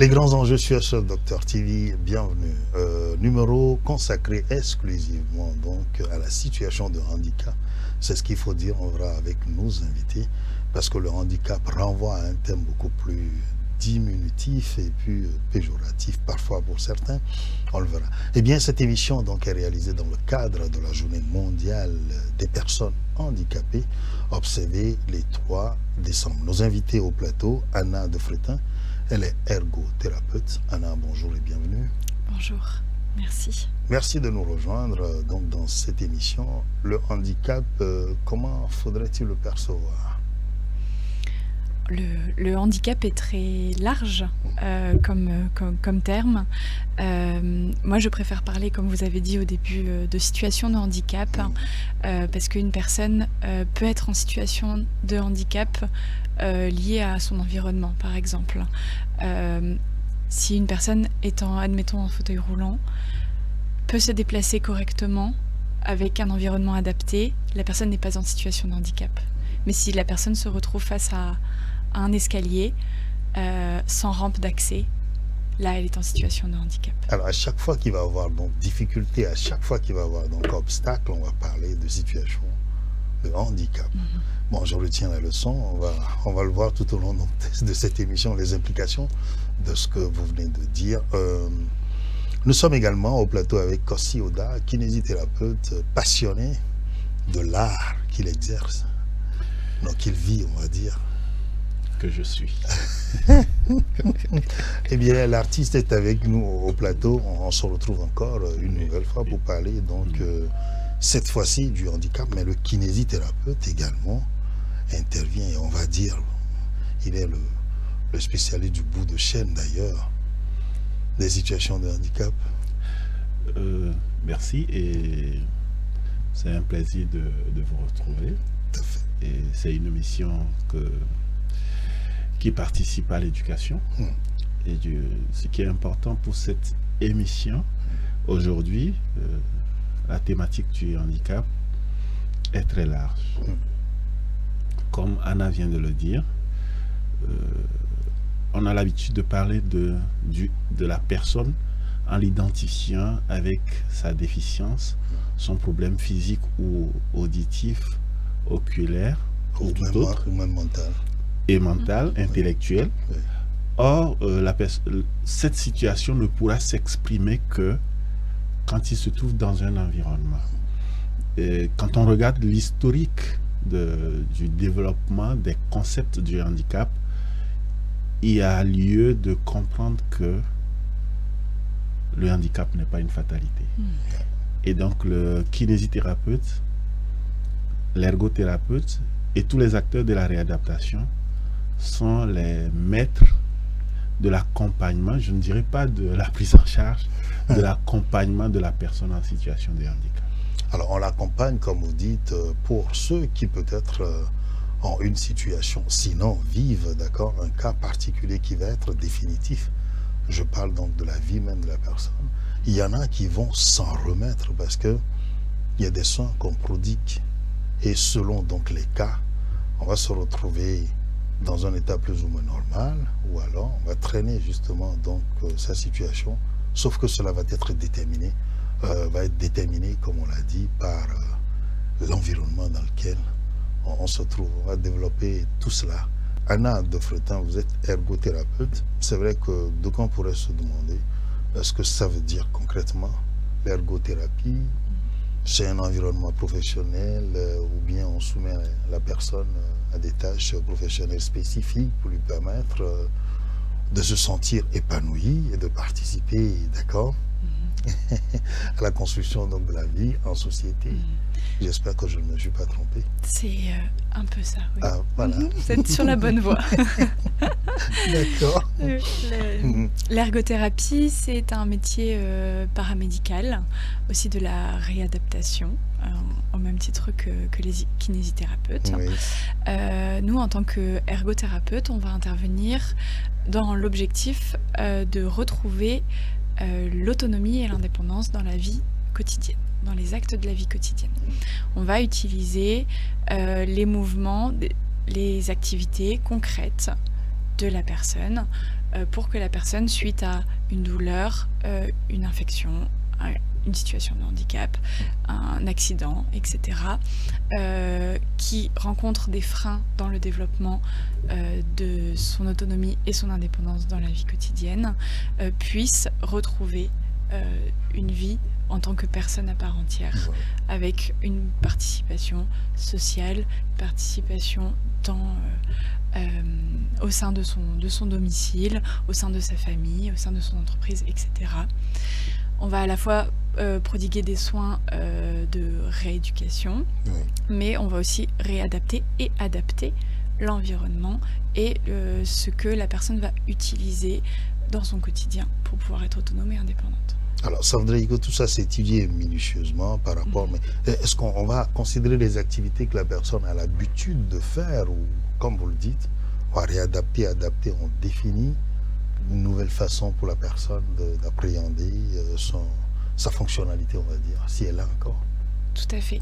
Les grands enjeux sur Docteur TV, bienvenue. Numéro consacré exclusivement donc à la situation de handicap. C'est ce qu'il faut dire, on verra avec nos invités, parce que le handicap renvoie à un thème beaucoup plus diminutif et puis péjoratif parfois pour certains, on le verra. Eh bien, cette émission donc est réalisée dans le cadre de la journée mondiale des personnes handicapées, observée les 3 décembre. Nos invités au plateau, Anna de Fretin, elle est ergothérapeute. Anna, bonjour et bienvenue. Bonjour, merci. Merci de nous rejoindre donc dans cette émission. Le handicap, comment faudrait-il le percevoir ? Le handicap est très large comme terme. Moi, je préfère parler, comme vous avez dit au début, de situation de handicap, parce qu'une personne peut être en situation de handicap liée à son environnement, par exemple. Si une personne est, admettons, en fauteuil roulant, peut se déplacer correctement avec un environnement adapté, la personne n'est pas en situation de handicap. Mais si la personne se retrouve face à un escalier sans rampe d'accès, là elle est en situation de handicap. Alors à chaque fois qu'il va avoir donc difficulté, à chaque fois qu'il va avoir donc obstacle, on va parler de situation de handicap. Bon, je retiens la leçon, on va le voir tout au long donc, de cette émission, les implications de ce que vous venez de dire. Nous sommes également au plateau avec Kossi Oda, kinésithérapeute passionné de l'art qu'il exerce, donc qu'il vit, on va dire. Que je suis. Eh bien, l'artiste est avec nous au plateau. On se retrouve encore une nouvelle fois pour parler, donc, cette fois-ci du handicap, mais le kinésithérapeute également intervient et on va dire, il est le spécialiste du bout de chaîne d'ailleurs, des situations de handicap. Merci et c'est un plaisir de vous retrouver. Tout à fait. Et c'est une mission qui participe à l'éducation. Et ce qui est important pour cette émission, aujourd'hui, la thématique du handicap est très large. Comme Anna vient de le dire, on a l'habitude de parler de la personne en l'identifiant avec sa déficience, son problème physique ou auditif, oculaire, ou tout autre. Ou même mental. Et mentale, intellectuelle. Oui. Or, cette situation ne pourra s'exprimer que quand il se trouve dans un environnement. Et quand on regarde l'historique du développement des concepts du handicap, il y a lieu de comprendre que le handicap n'est pas une fatalité. Et donc, le kinésithérapeute, l'ergothérapeute et tous les acteurs de la réadaptation sont les maîtres de l'accompagnement, je ne dirais pas de la prise en charge, de l'accompagnement de la personne en situation de handicap. Alors on l'accompagne, comme vous dites, pour ceux qui peut-être ont une situation, sinon vivent, d'accord, un cas particulier qui va être définitif. Je parle donc de la vie même de la personne. Il y en a qui vont s'en remettre parce que il y a des soins qu'on prodigue et selon donc les cas, on va se retrouver dans un état plus ou moins normal, ou alors on va traîner justement donc sa situation, sauf que cela va être déterminé, comme on l'a dit, par l'environnement dans lequel on se trouve. On va développer tout cela. Anna de Fretin, vous êtes ergothérapeute. C'est vrai que d'aucuns pourraient se demander ce que ça veut dire concrètement, l'ergothérapie. C'est un environnement professionnel ou bien on soumet la personne à des tâches professionnelles spécifiques pour lui permettre de se sentir épanoui et de participer, d'accord, à la construction donc, de la vie en société. J'espère que je ne me suis pas trompé. C'est un peu ça, oui. Ah, voilà. Vous êtes sur la bonne voie. D'accord. L'ergothérapie, c'est un métier paramédical, aussi de la réadaptation, au même titre que les kinésithérapeutes. Oui. Nous, en tant qu'ergothérapeute, on va intervenir dans l'objectif de retrouver l'autonomie et l'indépendance dans la vie quotidienne, dans les actes de la vie quotidienne. On va utiliser les mouvements, les activités concrètes de la personne pour que la personne, suite à une douleur, une infection, une situation de handicap, un accident, etc., qui rencontre des freins dans le développement de son autonomie et son indépendance dans la vie quotidienne, puisse retrouver une vie en tant que personne à part entière, avec une participation sociale, une participation au sein de son domicile, au sein de sa famille, au sein de son entreprise, etc. On va à la fois prodiguer des soins de rééducation, mais on va aussi réadapter et adapter l'environnement et ce que la personne va utiliser dans son quotidien pour pouvoir être autonome et indépendante. Alors, ça voudrait dire que tout ça s'étudie minutieusement par rapport, mais est-ce qu'on va considérer les activités que la personne a l'habitude de faire, ou comme vous le dites, on va réadapter, adapter, on définit une nouvelle façon pour la personne d'appréhender sa fonctionnalité, on va dire, si elle a encore. Tout à fait.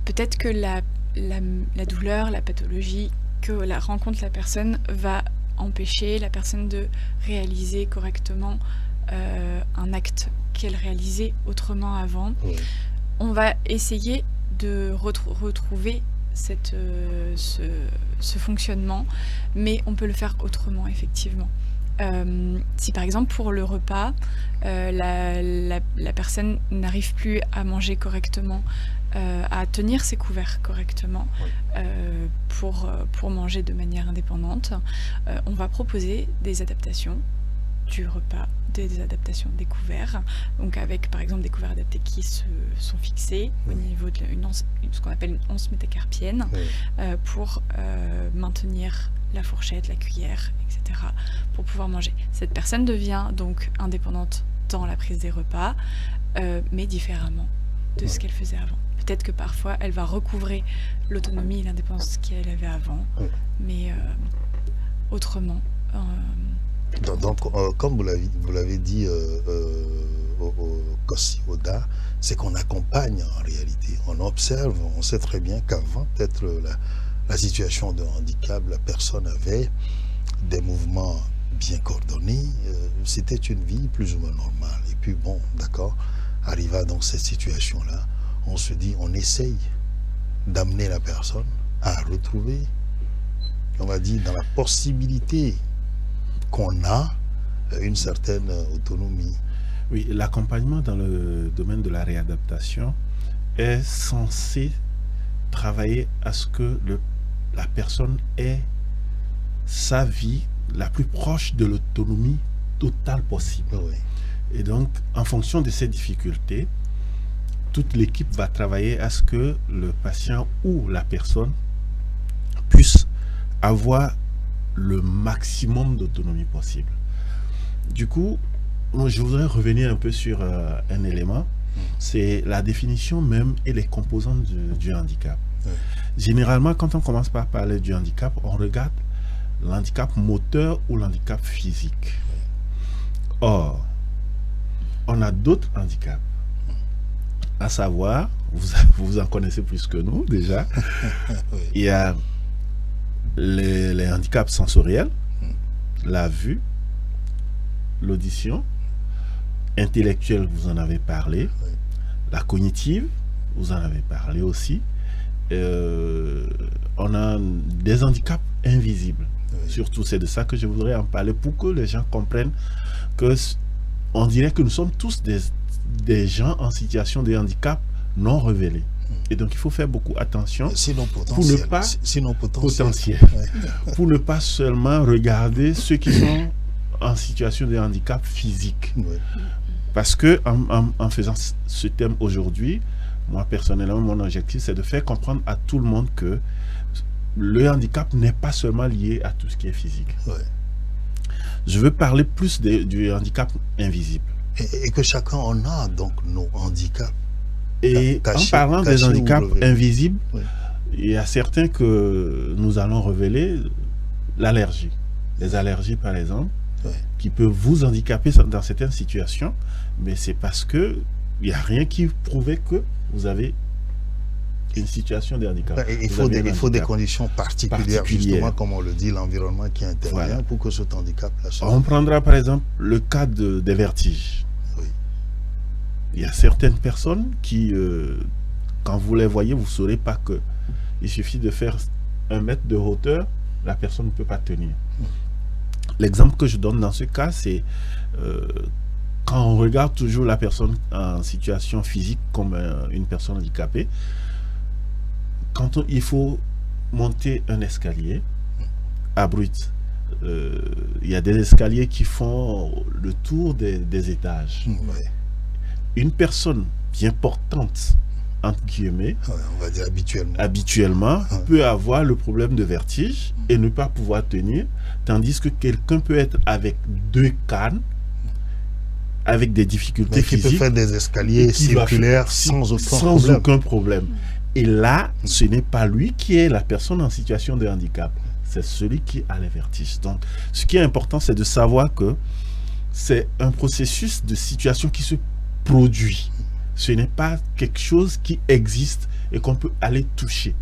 Peut-être que la douleur, la pathologie que rencontre la personne va empêcher la personne de réaliser correctement un acte qu'elle réalisait autrement avant. On va essayer de retrouver ce fonctionnement, mais on peut le faire autrement, effectivement. Si par exemple pour le repas, la personne n'arrive plus à manger correctement, à tenir ses couverts correctement pour manger de manière indépendante, on va proposer des adaptations du repas, des adaptations des couverts, donc avec par exemple des couverts adaptés qui sont fixés au niveau de ce qu'on appelle une once métacarpienne, pour maintenir la fourchette, la cuillère, etc., pour pouvoir manger. Cette personne devient donc indépendante dans la prise des repas, mais différemment de ce qu'elle faisait avant. Peut-être que parfois elle va recouvrer l'autonomie et l'indépendance qu'elle avait avant, mais autrement. Donc, comme vous l'avez dit au Kosi Oda, c'est qu'on accompagne en réalité. On observe, on sait très bien qu'avant peut-être la situation de handicap, la personne avait des mouvements bien coordonnés, c'était une vie plus ou moins normale. Et puis bon, d'accord, arriva dans cette situation-là, on se dit, on essaye d'amener la personne à retrouver, on va dire, dans la possibilité qu'on a une certaine autonomie. Oui, l'accompagnement dans le domaine de la réadaptation est censé travailler à ce que la personne ait sa vie la plus proche de l'autonomie totale possible. Et donc, en fonction de ces difficultés, toute l'équipe va travailler à ce que le patient ou la personne puisse avoir le maximum d'autonomie possible. Du coup, je voudrais revenir un peu sur un élément, c'est la définition même et les composantes du handicap. Généralement, quand on commence par parler du handicap, on regarde l'handicap moteur ou l'handicap physique. Or, on a d'autres handicaps, à savoir, vous en connaissez plus que nous déjà, il y a les handicaps sensoriels, la vue, l'audition, intellectuelle, vous en avez parlé, la cognitive, vous en avez parlé aussi. On a des handicaps invisibles. Surtout, c'est de ça que je voudrais en parler pour que les gens comprennent que on dirait que nous sommes tous des gens en situation de handicap non révélés. Et donc, il faut faire beaucoup attention pour ne pas pour ne pas seulement regarder ceux qui sont en situation de handicap physique. Parce que en faisant ce thème aujourd'hui, moi personnellement, mon objectif, c'est de faire comprendre à tout le monde que le handicap n'est pas seulement lié à tout ce qui est physique. Je veux parler plus du handicap invisible. Et que chacun en a donc nos handicaps. Et en parlant des handicaps invisibles, il y a certains que nous allons révéler, l'allergie. Les allergies, par exemple, qui peuvent vous handicaper dans certaines situations, mais c'est parce que il n'y a rien qui prouvait que vous avez une situation de handicap. Il faut des conditions particulières, justement, comme on le dit, l'environnement qui intervient pour que cet handicap-là soit... On prendra par exemple le cas des vertiges. Oui. Il y a certaines personnes qui, quand vous les voyez, vous ne saurez pas que il suffit de faire 1 mètre de hauteur, la personne ne peut pas tenir. L'exemple que je donne dans ce cas, c'est quand on regarde toujours la personne en situation physique comme une personne handicapée, quand il faut monter un escalier abrupt, il y a des escaliers qui font le tour des étages. Oui. Une personne bien portante, entre guillemets, on va dire habituellement peut avoir le problème de vertige et ne pas pouvoir tenir, tandis que quelqu'un peut être avec 2 cannes, avec des difficultés physiques, qui peut faire des escaliers circulaires sans aucun problème. Et là, ce n'est pas lui qui est la personne en situation de handicap, c'est celui qui a les vertiges. Donc, ce qui est important, c'est de savoir que c'est un processus de situation qui se produit. Ce n'est pas quelque chose qui existe et qu'on peut aller toucher.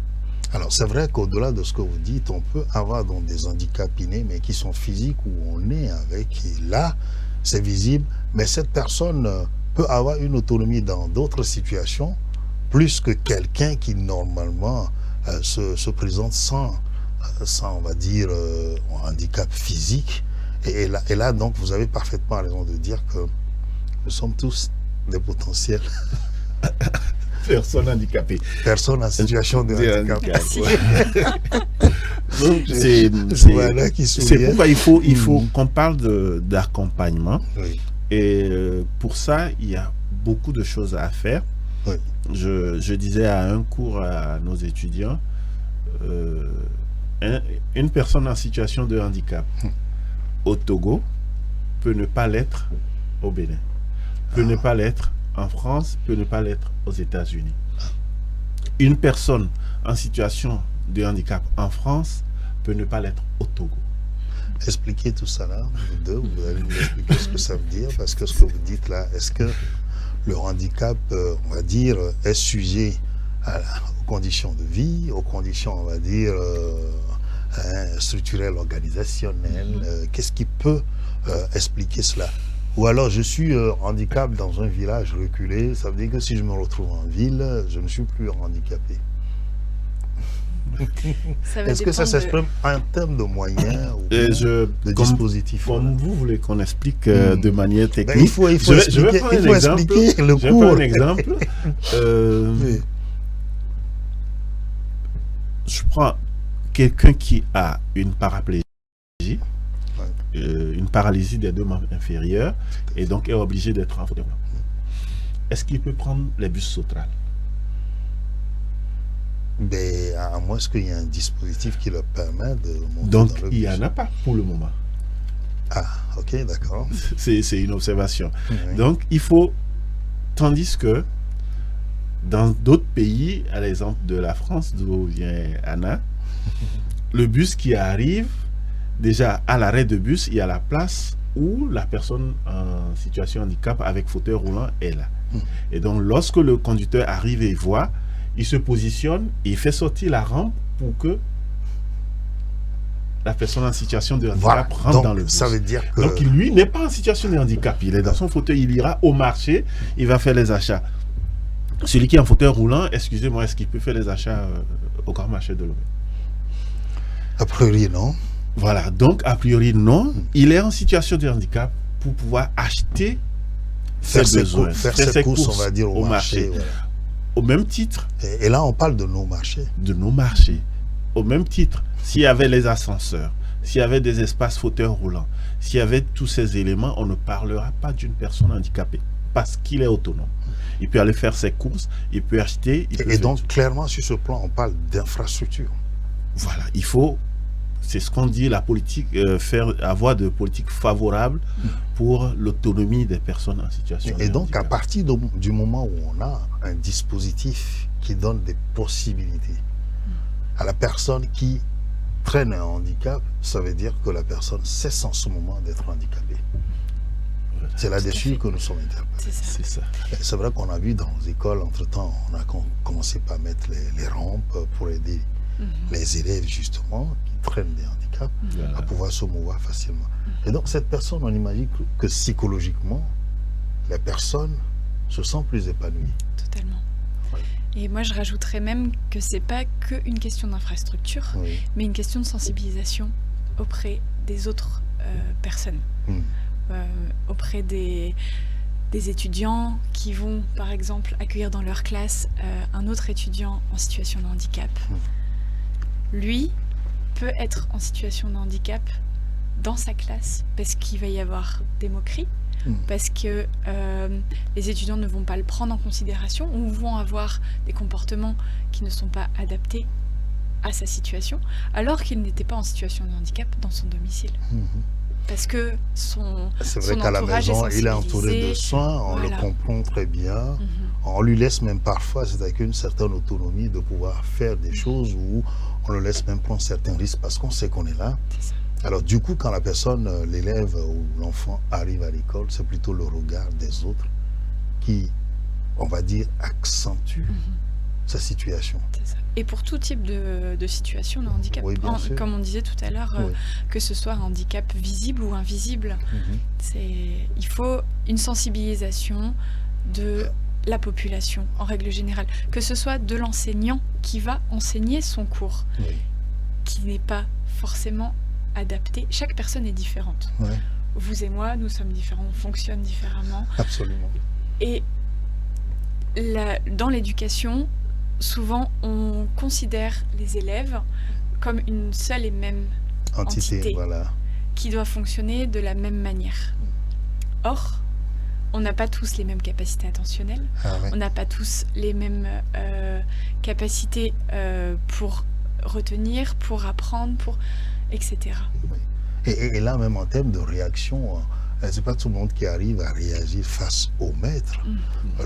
Alors, c'est vrai qu'au-delà de ce que vous dites, on peut avoir donc des handicaps innés, mais qui sont physiques, où on est avec, et là, c'est visible, mais cette personne peut avoir une autonomie dans d'autres situations, plus que quelqu'un qui, normalement, se présente sans, on va dire, handicap physique. Et là, donc, vous avez parfaitement raison de dire que nous sommes tous des potentiels personnes handicapées. Personnes en situation de handicap. C'est pourquoi il faut qu'on parle d'accompagnement. Oui. Et pour ça, il y a beaucoup de choses à faire. Oui. Je disais à un cours à nos étudiants, une personne en situation de handicap au Togo peut ne pas l'être au Bénin, peut ne pas l'être en France, peut ne pas l'être aux États-Unis. Une personne en situation de handicap en France peut ne pas l'être au Togo. Expliquez tout ça là, vous deux, vous allez nous expliquer ce que ça veut dire, parce que ce que vous dites là, est-ce que le handicap, on va dire, est sujet aux conditions de vie, aux conditions, on va dire, structurelles, organisationnelles, qu'est-ce qui peut expliquer cela? Ou alors je suis handicap dans un village reculé, ça veut dire que si je me retrouve en ville, je ne suis plus handicapé. Est-ce que ça s'exprime en termes de moyens ou de dispositifs? Comme vous voulez qu'on explique de manière technique, il faut expliquer le cours. Je vais prendre un exemple. Je prends quelqu'un qui a une paraplégie, une paralysie des 2 membres inférieurs, et donc est obligé d'être en fauteuil roulant. Est-ce qu'il peut prendre les bus Sotral? À moins qu'il y ait un dispositif qui le permet de monter. Donc, dans le il n'y bus. en a pas pour le moment. Ah, ok, d'accord. C'est une observation. Oui. Donc, il faut... Tandis que dans d'autres pays, à l'exemple de la France, d'où vient Anna, le bus qui arrive, déjà à l'arrêt de bus, il y a la place où la personne en situation de handicap avec fauteuil roulant est là. Et donc, lorsque le conducteur arrive et voit, il se positionne et il fait sortir la rampe pour que la personne en situation de handicap rentre dans le bus. Ça veut dire que... Donc, lui n'est pas en situation de handicap. Il est dans son fauteuil, il ira au marché, il va faire les achats. Celui qui est en fauteuil roulant, excusez-moi, est-ce qu'il peut faire les achats au grand marché de Lomé? A priori, non. Voilà, donc a priori, non. Il est en situation de handicap pour pouvoir acheter Faire ses courses, on va dire, au marché. Voilà. Au même titre. Et là, on parle de nos marchés. De nos marchés. Au même titre, s'il y avait les ascenseurs, s'il y avait des espaces fauteuils roulants, s'il y avait tous ces éléments, on ne parlera pas d'une personne handicapée parce qu'il est autonome. Il peut aller faire ses courses, il peut acheter. Et donc, clairement, sur ce plan, on parle d'infrastructure. Voilà, il faut, c'est ce qu'on dit, la politique, avoir de politiques favorables pour l'autonomie des personnes en situation de handicap. Et donc, à partir du moment où on a un dispositif qui donne des possibilités à la personne qui traîne un handicap, ça veut dire que la personne cesse en ce moment d'être handicapée. C'est là-dessus fait. que nous sommes interpellés. C'est ça. C'est ça. C'est vrai qu'on a vu dans les écoles, entre-temps, on a commencé par mettre les rampes pour aider les élèves, justement, qui traînent des handicaps, Voilà. à pouvoir se mouvoir facilement. Et donc, cette personne, on imagine que psychologiquement, la personne se sent plus épanouie. Totalement. Ouais. Et moi, je rajouterais même que c'est pas qu'une question d'infrastructure, Oui. mais une question de sensibilisation auprès des autres personnes, Mm. auprès des étudiants qui vont, par exemple, accueillir dans leur classe un autre étudiant en situation de handicap. Lui peut être en situation de handicap dans sa classe parce qu'il va y avoir des moqueries, parce que les étudiants ne vont pas le prendre en considération ou vont avoir des comportements qui ne sont pas adaptés à sa situation, alors qu'il n'était pas en situation de handicap dans son domicile. Parce que C'est vrai son qu'à la entourage maison, est il est entouré de sensibilisé. soins, on Voilà. le comprend très bien. On lui laisse même parfois, c'est avec une certaine autonomie, de pouvoir faire des choses où on le laisse même prendre certains risques parce qu'on sait qu'on est là. C'est ça. Alors du coup, quand la personne, l'élève ou l'enfant arrive à l'école, c'est plutôt le regard des autres qui, on va dire, accentue sa situation. C'est ça. Et pour tout type de situation de handicap, Oui, bien sûr. comme on disait tout à l'heure, Oui. que ce soit un handicap visible ou invisible, il faut une sensibilisation de la population en règle générale, que ce soit de l'enseignant qui va enseigner son cours, Oui. qui n'est pas forcément adapté. Chaque personne est différente. Oui, Vous et moi, nous sommes différents, on fonctionne différemment. absolument. Et dans l'éducation, souvent, on considère les élèves comme une seule et même entité. Voilà. qui doit fonctionner de la même manière. Or, on n'a pas tous les mêmes capacités attentionnelles, Ah, ouais. on n'a pas tous les mêmes capacités pour retenir, pour apprendre, etc. Oui. Et là, même en termes de réaction, c'est pas tout le monde qui arrive à réagir face au maître.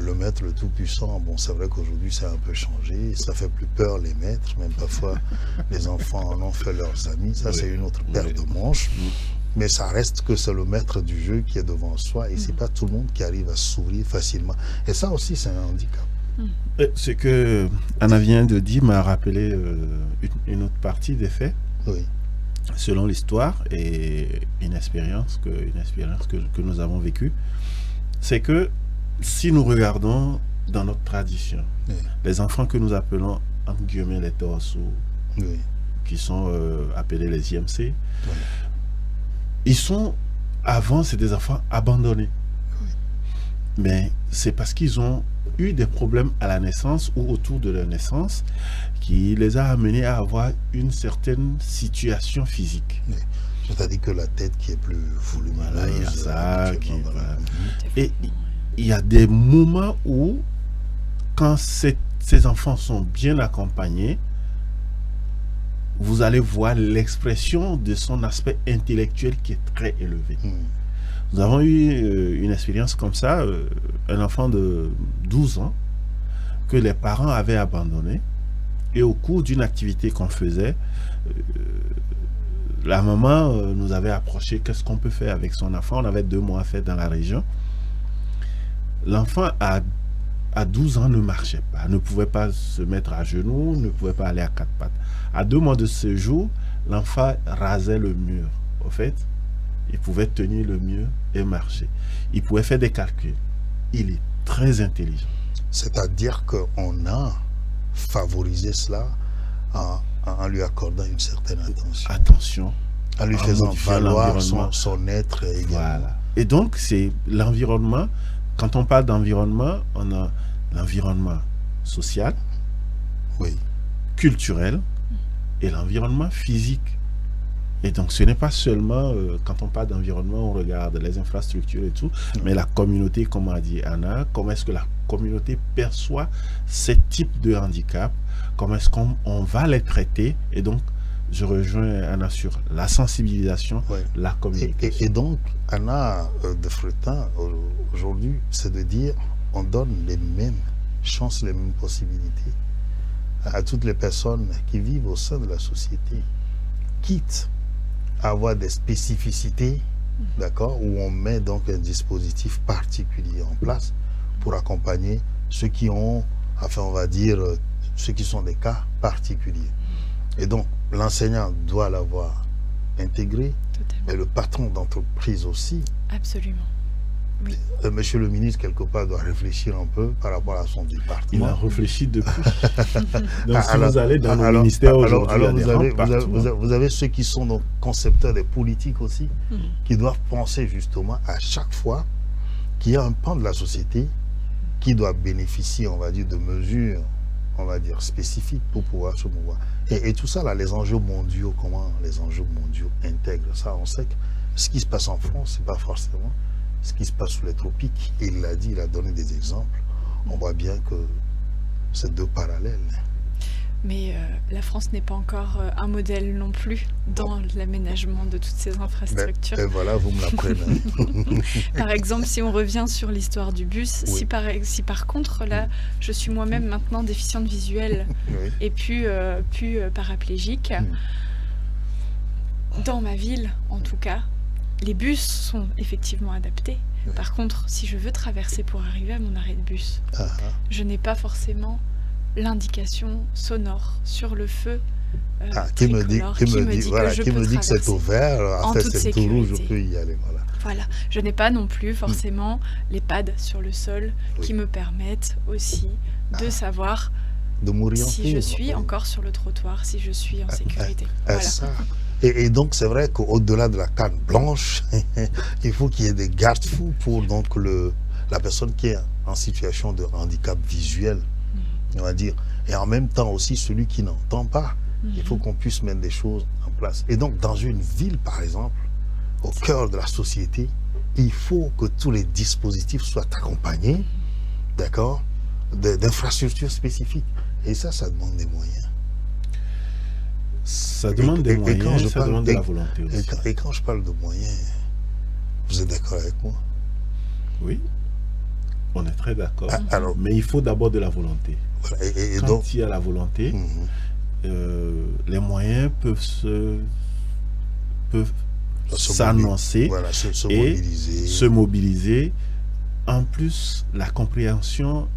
Le maître, le tout-puissant, bon, c'est vrai qu'aujourd'hui, ça a un peu changé. Ça fait plus peur, les maîtres. Même parfois, les enfants en ont fait leurs amis. Ça, c'est une autre paire de manches. Mais ça reste que c'est le maître du jeu qui est devant soi. Et c'est pas tout le monde qui arrive à sourire facilement. Et ça aussi, c'est un handicap. Ce que Anna vient de dire m'a rappelé une autre partie des faits. Oui. Selon l'histoire et une expérience que nous avons vécue, c'est que si nous regardons dans notre tradition, les enfants que nous appelons entre guillemets les torsos, Oui. qui sont appelés les IMC, Oui. ils sont, avant, c'est des enfants abandonnés. Oui. Mais c'est parce qu'ils ont eu des problèmes à la naissance ou autour de leur naissance qui les a amenés à avoir une certaine situation physique. Oui. C'est-à-dire que la tête qui est plus volumineuse. Voilà, il y a ça, habituellement, qui- voilà. voilà. Et il y a des moments où, quand ces enfants sont bien accompagnés, vous allez voir l'expression de son aspect intellectuel qui est très élevé. Nous avons eu une expérience comme ça, un enfant de 12 ans que les parents avaient abandonné, et au cours d'une activité qu'on faisait, la maman nous avait approché, qu'est-ce qu'on peut faire avec son enfant? On avait 2 mois à faire dans la région. L'enfant à 12 ans ne marchait pas, ne pouvait pas se mettre à genoux, ne pouvait pas aller à 4 pattes. À 2 mois de séjour, l'enfant rasait le mur. Au fait, il pouvait tenir le mur et marcher. Il pouvait faire des calculs. Il est très intelligent. C'est-à-dire qu'on a favorisé cela en lui accordant une certaine attention. Attention. En lui en faisant modifiant valoir l'environnement. son être également. Voilà. Et donc, c'est l'environnement. Quand on parle d'environnement, on a l'environnement social, Oui. culturel et l'environnement physique. Et donc, ce n'est pas seulement, quand on parle d'environnement, on regarde les infrastructures et tout, mais la communauté, comme a dit Anna, comment est-ce que la communauté perçoit ces types de handicap, comment est-ce qu'on va les traiter. Et donc, je rejoins Anna sur la sensibilisation, Ouais. la communication. Et donc, Anna de Fretin, aujourd'hui, c'est de dire on donne les mêmes chances, les mêmes possibilités à toutes les personnes qui vivent au sein de la société, quitte à avoir des spécificités d'accord, où on met donc un dispositif particulier en place pour accompagner ceux qui ont, enfin on va dire, ceux qui sont des cas particuliers. Et donc, l'enseignant doit l'avoir intégré, Totalement. et le patron d'entreprise aussi. Absolument. Oui. Monsieur le ministre, quelque part, doit réfléchir un peu par rapport à son Il a département. réfléchi depuis. Donc, si Alors- vous allez dans nos alors- ministères alors- aujourd'hui, alors il y a vous des avez, rangs partout. vous avez ceux qui sont donc concepteurs des politiques aussi, Mhm. qui doivent penser justement à chaque fois qu'il y a un pan de la société qui doit bénéficier, on va dire, de mesures, on va dire, spécifiques pour pouvoir se mouvoir. Et tout ça, là, les enjeux mondiaux, comment les enjeux mondiaux intègrent ça, on sait que ce qui se passe en France, c'est pas forcément ce qui se passe sous les tropiques. Et il l'a dit, il a donné des exemples. On voit bien que c'est deux parallèles. Mais la France n'est pas encore un modèle non plus dans l'aménagement de toutes ces infrastructures. Et voilà, vous me l'apprenez. Par exemple, si on revient sur l'histoire du bus, Oui. si par contre, là, je suis moi-même maintenant déficiente visuelle Oui. et puis paraplégique, dans ma ville, en tout cas, les bus sont effectivement adaptés. Oui. Par contre, si je veux traverser pour arriver à mon arrêt de bus, Ah, ah. je n'ai pas forcément l'indication sonore sur le feu Qui me dit, tricolore qui me dit, voilà, que je qui peux me dit que c'est traverser. au vert, En en fait toute c'est tout rouge, je sécurité. peux y aller. Voilà. Voilà, je n'ai pas non plus forcément les pads sur le sol Oui. qui me permettent aussi de savoir De m'orienter. si je suis oui. encore sur le trottoir, si je suis en sécurité. Voilà. Ça. Et donc c'est vrai qu'au-delà de la canne blanche, il faut qu'il y ait des garde-fous pour donc la personne qui est en situation de handicap visuel, on va dire. Et en même temps aussi celui qui n'entend pas. Il faut qu'on puisse mettre des choses en place. Et donc dans une ville par exemple, au cœur de la société, il faut que tous les dispositifs soient accompagnés, d'accord, d'infrastructures spécifiques. Et ça demande des moyens. Ça demande des Et quand moyens, je ça parle- demande de et- la volonté aussi. Et quand je parle de moyens, vous êtes d'accord avec moi? Oui, on est très d'accord. Ah, alors, Mais il faut d'abord de la volonté. voilà. Et Quand donc, il y a la volonté, mhm. les moyens peuvent Se s'annoncer Voilà, se et mobiliser. se mobiliser. En plus, la compréhension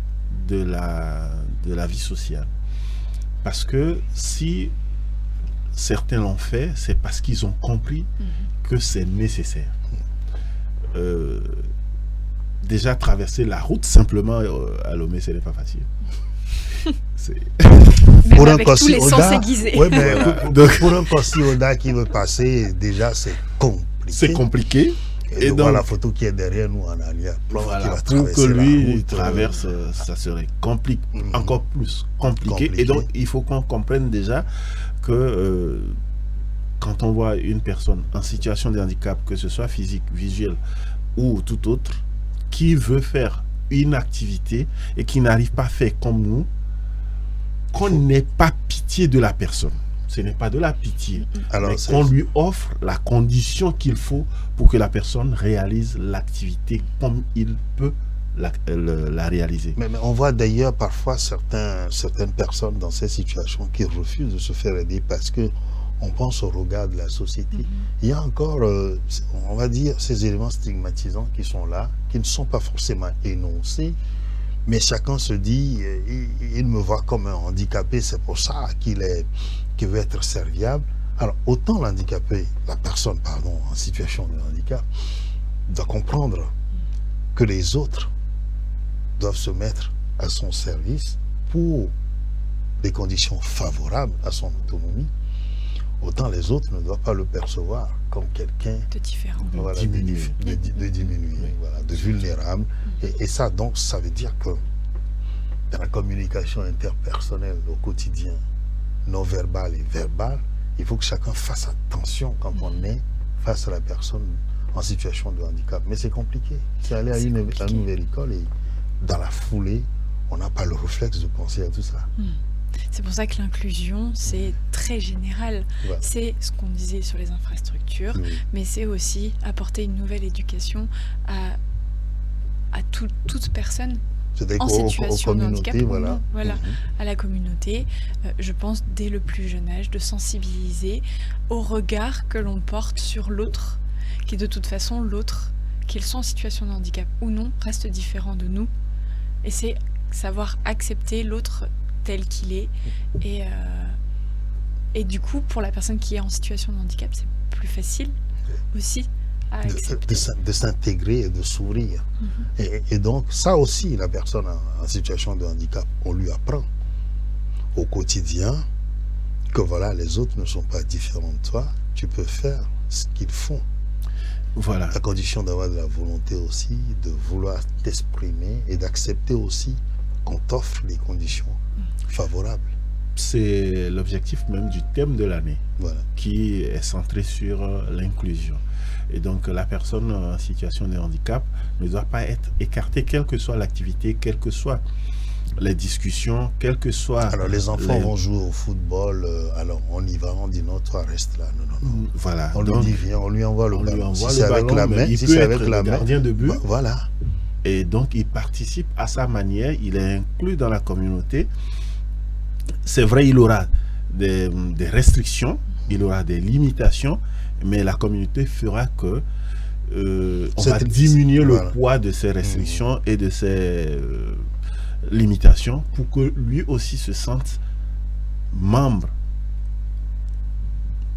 de la vie sociale. Parce que si certains l'ont fait, c'est parce qu'ils ont compris que c'est nécessaire. Déjà, traverser la route simplement à Lomé, ce n'est pas facile. C'est- Même Pour un avec tous Kossi les sens Oda, aiguisés. ouais, mais Voilà. pour, Donc- pour un Kossi Oda qui veut passer, déjà c'est compliqué. c'est compliqué. Et, Et donc, donc, la photo qui est derrière nous en arrière, plan qui voilà, va pour traverser que la lui il route, traverse, ça serait Mhm. encore plus compliqué. Compliqué. Et donc, il faut qu'on comprenne déjà que quand on voit une personne en situation de handicap, que ce soit physique, visuel ou tout autre, qui veut faire une activité et qui n'arrive pas à faire comme nous, qu'on n'ait pas pitié de la personne. Ce n'est pas de la pitié, Alors, mais c'est- qu'on lui offre la condition qu'il faut pour que la personne réalise l'activité comme il peut la réaliser. mais on voit d'ailleurs parfois certaines personnes dans ces situations qui refusent de se faire aider parce que on pense au regard de la société. Il y a encore, on va dire, ces éléments stigmatisants qui sont là, qui ne sont pas forcément énoncés, mais chacun se dit, il me voit comme un handicapé, c'est pour ça qu'il veut être serviable. Alors, autant l'handicapé, la personne, pardon, en situation de handicap, doit comprendre que les autres doivent se mettre à son service pour des conditions favorables à son autonomie, autant les autres ne doivent pas le percevoir comme quelqu'un De différents. voilà, diminuer. de diminuer, Oui. voilà, de vulnérable. Et ça, donc, ça veut dire que dans la communication interpersonnelle au quotidien, non verbale et verbale, il faut que chacun fasse attention quand on est face à la personne en situation de handicap. Mais c'est compliqué. C'est aller à C'est une compliqué. nouvelle école et dans la foulée, on n'a pas le réflexe de penser à tout ça. C'est pour ça que l'inclusion, c'est très général. Voilà. C'est ce qu'on disait sur les infrastructures, Oui. mais c'est aussi apporter une nouvelle éducation à toute personne C'est-à-dire en qu'aux situation de handicap, communautés, ou voilà. non, voilà, Mhm. à la communauté. Je pense dès le plus jeune âge de sensibiliser au regard que l'on porte sur l'autre qui de toute façon, l'autre, qu'il soit en situation de handicap ou non, reste différent de nous. Et c'est savoir accepter l'autre tel qu'il est. Et du coup, pour la personne qui est en situation de handicap, c'est plus facile aussi à accepter. De s'intégrer et de s'ouvrir. Et donc, ça aussi, la personne en situation de handicap, on lui apprend au quotidien que voilà, les autres ne sont pas différents de toi, tu peux faire ce qu'ils font. Voilà. À condition d'avoir de la volonté aussi, de vouloir t'exprimer et d'accepter aussi qu'on t'offre des conditions favorables. C'est l'objectif même du thème de l'année, Voilà. qui est centré sur l'inclusion. Et donc la personne en situation de handicap ne doit pas être écartée, quelle que soit l'activité, quelles que soient les discussions, quelles que soient... Alors les enfants vont jouer au football, alors on y va, on dit non, toi reste là, non. Voilà. On Donc, lui dit viens, on lui envoie le on lui ballon. envoie Si le c'est avec ballon, la mais main, il si peut c'est être avec la le main, gardien de but. Voilà. Et donc, il participe à sa manière, il est inclus dans la communauté. C'est vrai, il aura des restrictions, il aura des limitations, mais la communauté fera que on va diminuer le poids de ces restrictions et de ces limitations pour que lui aussi se sente membre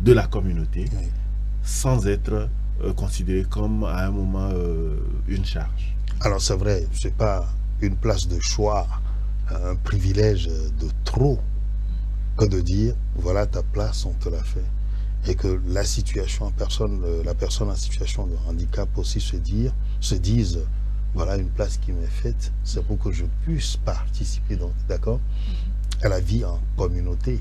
de la communauté sans être considéré comme à un moment une charge. Alors c'est vrai, c'est pas une place de choix, un privilège de trop que de dire voilà ta place, on te l'a fait. Et que la situation la personne en situation de handicap aussi se dise voilà une place qui m'est faite, c'est pour que je puisse participer, donc d'accord, à la vie en communauté.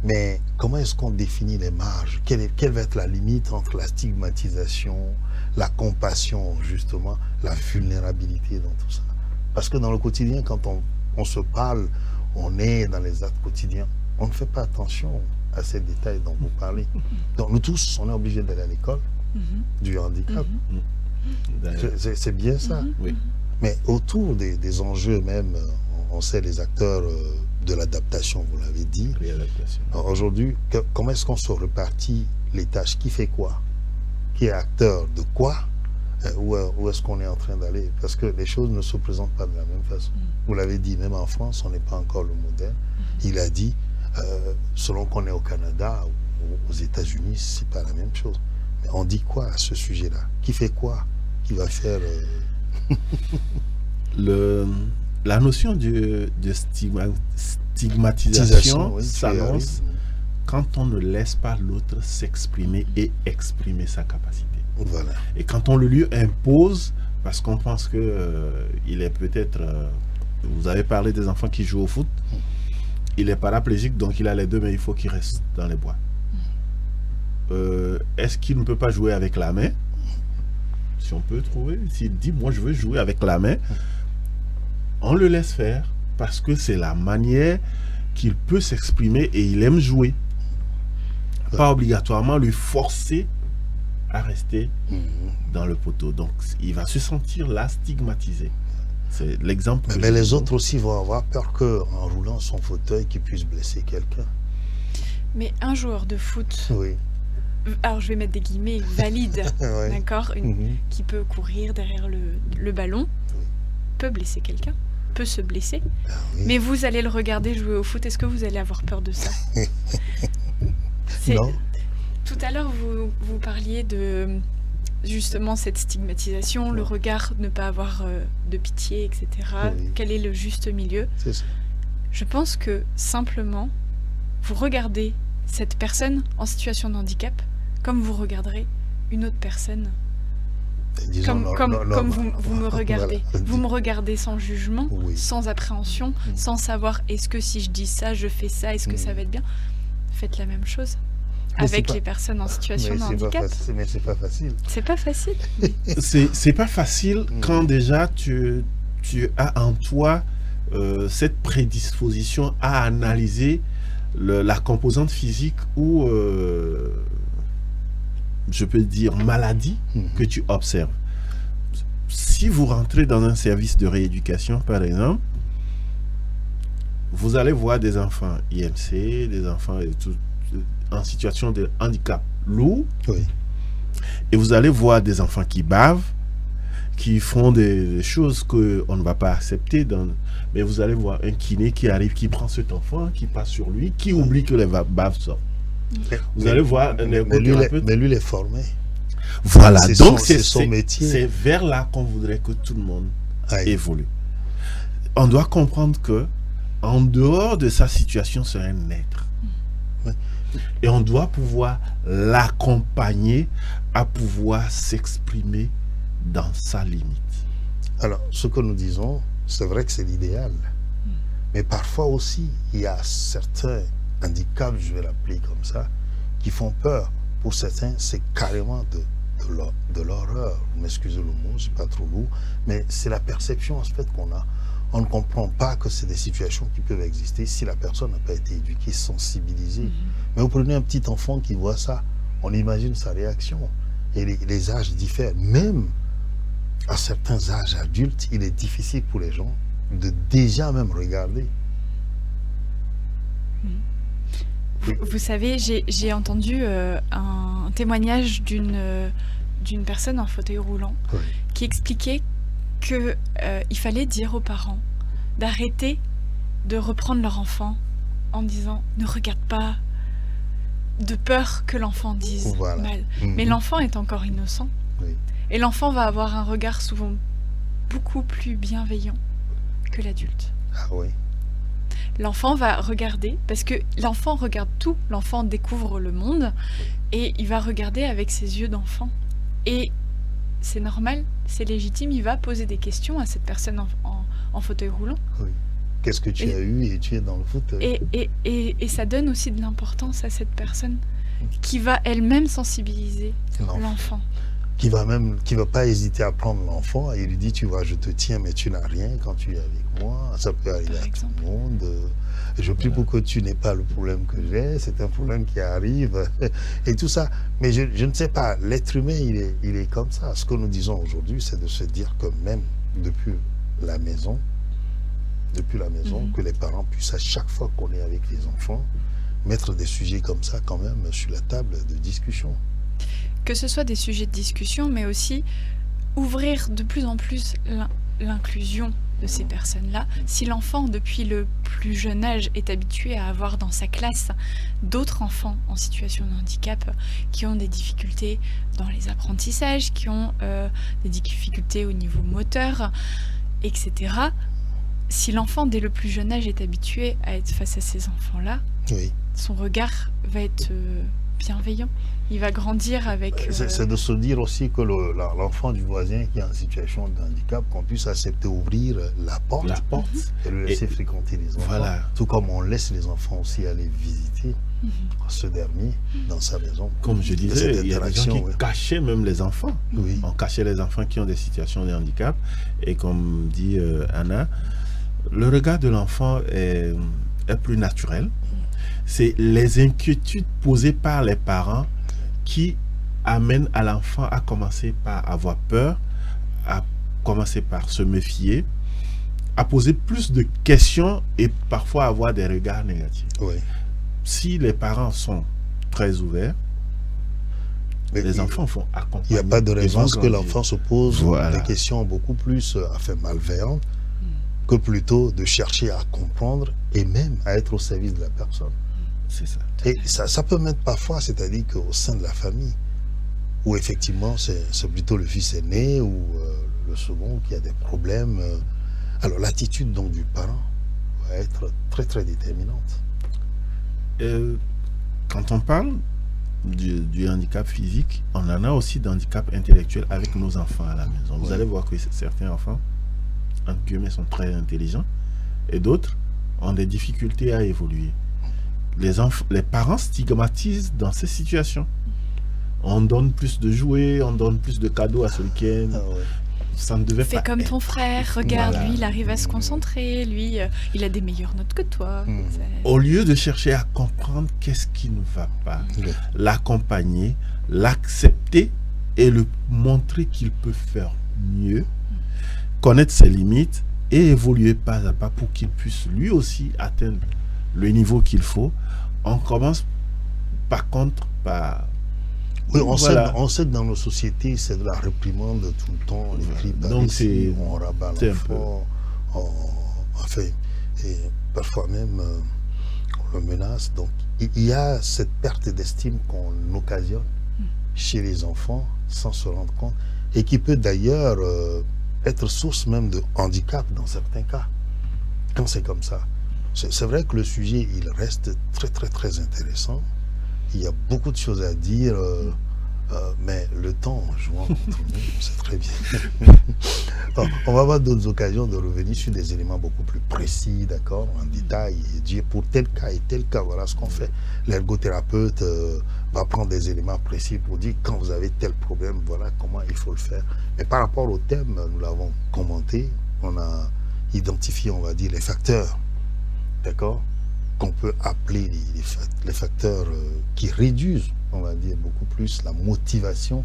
Mais comment est-ce qu'on définit les marges? Quelle va être la limite entre la stigmatisation, la compassion, justement, la vulnérabilité dans tout ça? Parce que dans le quotidien, quand on se parle, on est dans les actes quotidiens, on ne fait pas attention à ces détails dont vous parlez. Donc nous tous, on est obligés d'aller à l'école du handicap. C'est bien ça. Oui. Mais autour des enjeux même, on sait les acteurs de l'adaptation, vous l'avez dit. Aujourd'hui, comment est-ce qu'on se répartit les tâches? Qui fait quoi? Qui est acteur de quoi? Où est-ce qu'on est en train d'aller? Parce que les choses ne se présentent pas de la même façon. Vous l'avez dit, même en France, on n'est pas encore le modèle. Il a dit, selon qu'on est au Canada ou aux États-Unis, c'est pas la même chose. Mais on dit quoi à ce sujet-là? Qui fait quoi? Qui va faire... La notion de stigmatisation s'annonce quand on ne laisse pas l'autre s'exprimer et exprimer sa capacité. Voilà. Et quand on le lui impose, parce qu'on pense que il est peut-être... vous avez parlé des enfants qui jouent au foot. Il est paraplégique, donc il a les deux, mais il faut qu'il reste dans les bois. Est-ce qu'il ne peut pas jouer avec la main? Si on peut trouver, s'il dit, moi je veux jouer avec la main, on le laisse faire, parce que c'est la manière qu'il peut s'exprimer et il aime jouer. Pas obligatoirement lui forcer à rester dans le poteau. Donc, il va se sentir là stigmatisé. C'est l'exemple. Mais les autres aussi vont avoir peur qu'en roulant son fauteuil, qu'il puisse blesser quelqu'un. Mais un joueur de foot, alors je vais mettre des guillemets, valide, d'accord, qui peut courir derrière le ballon, peut blesser quelqu'un, peut se blesser. Mais vous allez le regarder jouer au foot, est-ce que vous allez avoir peur de ça? Non. Tout à l'heure, vous parliez de justement cette stigmatisation, le regard, ne pas avoir de pitié, etc. Quel est le juste milieu? C'est ça. Je pense que simplement, vous regardez cette personne en situation de handicap comme vous regarderez une autre personne. Comme vous me regardez. Voilà. Vous me regardez sans jugement, sans appréhension, sans savoir est-ce que si je dis ça, je fais ça, est-ce que ça va être bien? Faites la même chose avec les personnes en situation de handicap. Mais c'est pas facile. C'est pas facile. C'est pas facile quand déjà tu as en toi cette prédisposition à analyser la composante physique ou je peux dire maladie que tu observes. Si vous rentrez dans un service de rééducation, par exemple, vous allez voir des enfants IMC, des enfants en situation de handicap lourd. Et vous allez voir des enfants qui bavent, qui font des choses qu'on ne va pas accepter. Mais vous allez voir un kiné qui arrive, qui prend cet enfant, qui passe sur lui, qui oublie que les baves sortent. Vous allez voir un ergothérapeute. Mais lui, il est formé. Voilà, C'est donc son métier. C'est vers là qu'on voudrait que tout le monde évolue. On doit comprendre que en dehors de sa situation, c'est un être. Et on doit pouvoir l'accompagner à pouvoir s'exprimer dans sa limite. Alors, ce que nous disons, c'est vrai que c'est l'idéal. Mais parfois aussi, il y a certains handicaps, je vais l'appeler comme ça, qui font peur. Pour certains, c'est carrément de l'horreur. Vous m'excusez le mot, c'est pas trop lourd, mais c'est la perception en fait qu'on a. On ne comprend pas que c'est des situations qui peuvent exister si la personne n'a pas été éduquée, sensibilisée. Mais vous prenez un petit enfant qui voit ça, on imagine sa réaction. Et les âges diffèrent. Même à certains âges adultes, il est difficile pour les gens de déjà même regarder. Vous savez, j'ai entendu un témoignage d'une personne en fauteuil roulant qui expliquait qu'il fallait dire aux parents d'arrêter de reprendre leur enfant en disant « ne regarde pas », de peur que l'enfant dise mal. Mais l'enfant est encore innocent. Et l'enfant va avoir un regard souvent beaucoup plus bienveillant que l'adulte. Ah oui. L'enfant va regarder, parce que l'enfant regarde tout, l'enfant découvre le monde, et il va regarder avec ses yeux d'enfant. Et c'est normal, c'est légitime, il va poser des questions à cette personne en fauteuil roulant. Oui. Qu'est-ce que tu as eu et tu es dans le fauteuil. Et ça donne aussi de l'importance à cette personne qui va elle-même sensibiliser l'enfant. Qui va pas hésiter à prendre l'enfant et lui dit tu vois je te tiens mais tu n'as rien quand tu es avec moi, ça peut arriver à tout le monde, je prie pour que tu n'aies pas le problème que j'ai, c'est un problème qui arrive et tout ça, mais je ne sais pas, l'être humain il est comme ça. Ce que nous disons aujourd'hui c'est de se dire que même depuis la maison que les parents puissent à chaque fois qu'on est avec les enfants mettre des sujets comme ça quand même sur la table de discussion. Que ce soit des sujets de discussion, mais aussi ouvrir de plus en plus l'inclusion de ces personnes-là. Si l'enfant, depuis le plus jeune âge, est habitué à avoir dans sa classe d'autres enfants en situation de handicap qui ont des difficultés dans les apprentissages, qui ont des difficultés au niveau moteur, etc. Si l'enfant, dès le plus jeune âge, est habitué à être face à ces enfants-là, son regard va être bienveillant. Il va grandir avec... C'est de se dire aussi que l'enfant du voisin qui est en situation de handicap, qu'on puisse accepter ouvrir la porte et le laisser fréquenter les enfants. Voilà. Tout comme on laisse les enfants aussi aller visiter ce dernier dans sa maison. Comme je disais, il y a des gens qui cachaient même les enfants. On cachait les enfants qui ont des situations de handicap. Et comme dit Anna, le regard de l'enfant est plus naturel. C'est les inquiétudes posées par les parents qui amènent à l'enfant à commencer par avoir peur, à commencer par se méfier, à poser plus de questions et parfois avoir des regards négatifs. Si les parents sont très ouverts, les enfants font accompagner. Il n'y a pas de raison que l'enfant se pose des questions beaucoup plus malveillantes que plutôt de chercher à comprendre et même à être au service de la personne. C'est ça. Et ça peut mettre parfois, c'est-à-dire qu'au sein de la famille, où effectivement c'est plutôt le fils aîné ou le second qui a des problèmes. Alors l'attitude donc du parent va être très très déterminante. Quand on parle du handicap physique, on en a aussi d'handicap intellectuel avec nos enfants à la maison. Vous allez voir que certains enfants, entre guillemets, sont très intelligents et d'autres ont des difficultés à évoluer. Les parents stigmatisent dans ces situations. On donne plus de jouets, on donne plus de cadeaux à celui qui aime. Ça ne devait pas. Fais comme ton frère, regarde, lui il arrive à se concentrer, lui il a des meilleures notes que toi. Au lieu de chercher à comprendre qu'est-ce qui ne va pas, l'accompagner, l'accepter et le montrer qu'il peut faire mieux, connaître ses limites et évoluer pas à pas pour qu'il puisse lui aussi atteindre le niveau qu'il faut. On commence par contre par Oui, on Voilà. sait que dans nos sociétés, c'est de la réprimande tout le temps, les cris par Donc, ici, c'est on rabat un peu... l'enfant, enfin, et parfois même on le menace. Donc, il y a cette perte d'estime qu'on occasionne chez les enfants sans se rendre compte et qui peut d'ailleurs être source même de handicap dans certains cas, quand c'est comme ça. C'est vrai que le sujet, il reste très, très, très intéressant. Il y a beaucoup de choses à dire, mais le temps jouant entre nous, c'est très bien. Alors, on va avoir d'autres occasions de revenir sur des éléments beaucoup plus précis, d'accord, en détail, et dire pour tel cas et tel cas, voilà ce qu'on fait. L'ergothérapeute va prendre des éléments précis pour dire quand vous avez tel problème, voilà comment il faut le faire. Mais par rapport au thème, nous l'avons commenté, on a identifié, on va dire, les facteurs, d'accord, qu'on peut appeler les facteurs qui réduisent, on va dire, beaucoup plus la motivation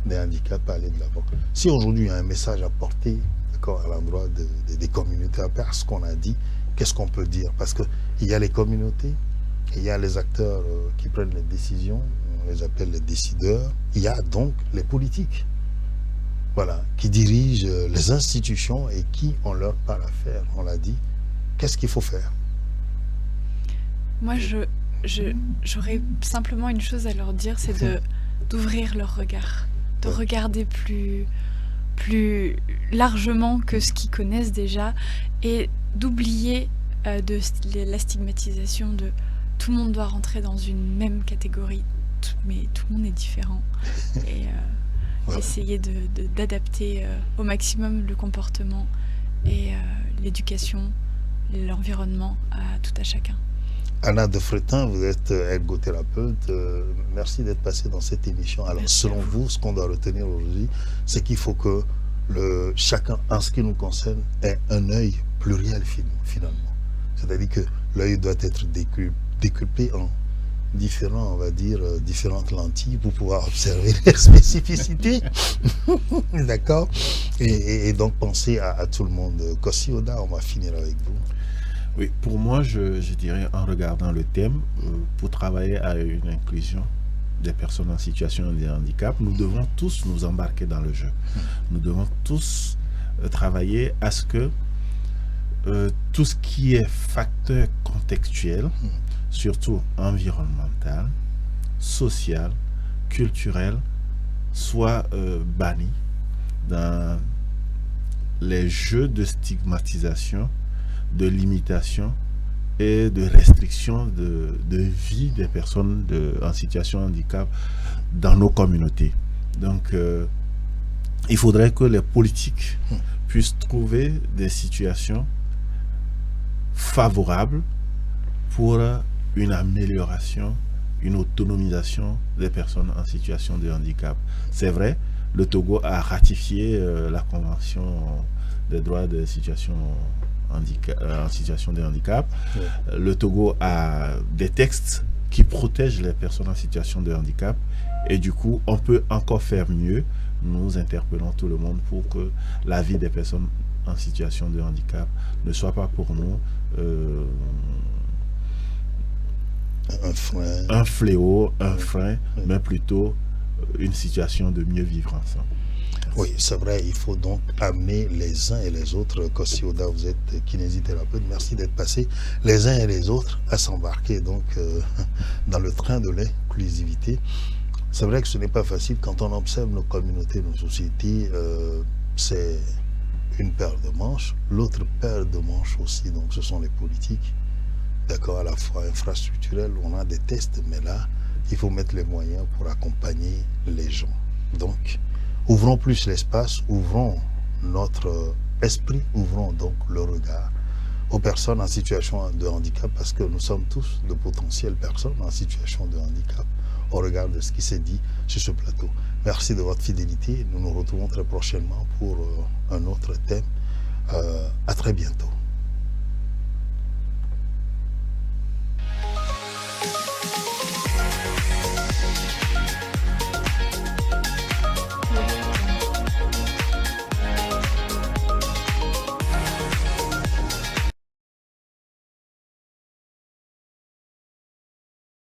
des handicaps à aller de l'avant. Si aujourd'hui il y a un message à porter, d'accord, à l'endroit des communautés, après ce qu'on a dit, qu'est-ce qu'on peut dire? Parce qu'il y a les communautés, il y a les acteurs qui prennent les décisions, on les appelle les décideurs, il y a donc les politiques, voilà, qui dirigent les institutions et qui ont leur part à faire, on l'a dit. Qu'est-ce qu'il faut faire? Moi, j'aurais simplement une chose à leur dire, c'est d'ouvrir leur regard, de regarder plus largement que ce qu'ils connaissent déjà et d'oublier la stigmatisation de tout le monde doit rentrer dans une même catégorie, mais tout le monde est différent. Et Voilà. essayer d'adapter au maximum le comportement et l'éducation, l'environnement à tout à chacun. Anna de Fretin, vous êtes ergothérapeute. Merci d'être passée dans cette émission. Alors, Merci selon vous, ce qu'on doit retenir aujourd'hui, c'est qu'il faut que chacun, en ce qui nous concerne, ait un œil pluriel finalement. C'est-à-dire que l'œil doit être décuplé en différentes lentilles pour pouvoir observer les spécificités. D'accord, et donc penser à tout le monde. Kossi Oda, on va finir avec vous. Oui, pour moi, je dirais, en regardant le thème, pour travailler à une inclusion des personnes en situation de handicap, nous devons tous nous embarquer dans le jeu. Nous devons tous travailler à ce que tout ce qui est facteur contextuel, surtout environnemental, social, culturel, soit banni dans les jeux de stigmatisation, de limitation et de restriction de vie des personnes en situation de handicap dans nos communautés. Donc, il faudrait que les politiques puissent trouver des situations favorables pour une amélioration, une autonomisation des personnes en situation de handicap. C'est vrai, le Togo a ratifié la Convention des droits des situations en situation de handicap. Ouais. Le Togo a des textes qui protègent les personnes en situation de handicap et du coup, on peut encore faire mieux. Nous interpellons tout le monde pour que la vie des personnes en situation de handicap ne soit pas pour nous un fléau, un frein, mais plutôt une situation de mieux vivre ensemble. Oui, c'est vrai, il faut donc amener les uns et les autres. Kossi Oda, vous êtes kinésithérapeute, merci d'être passé, les uns et les autres à s'embarquer donc dans le train de l'inclusivité. C'est vrai que ce n'est pas facile quand on observe nos communautés, nos sociétés, c'est une paire de manches. L'autre paire de manches aussi, donc ce sont les politiques, d'accord, à la fois infrastructurelles, on a des tests, mais là, il faut mettre les moyens pour accompagner les gens. Donc, ouvrons plus l'espace, ouvrons notre esprit, ouvrons donc le regard aux personnes en situation de handicap, parce que nous sommes tous de potentielles personnes en situation de handicap au regard de ce qui s'est dit sur ce plateau. Merci de votre fidélité. Nous nous retrouvons très prochainement pour un autre thème. À très bientôt.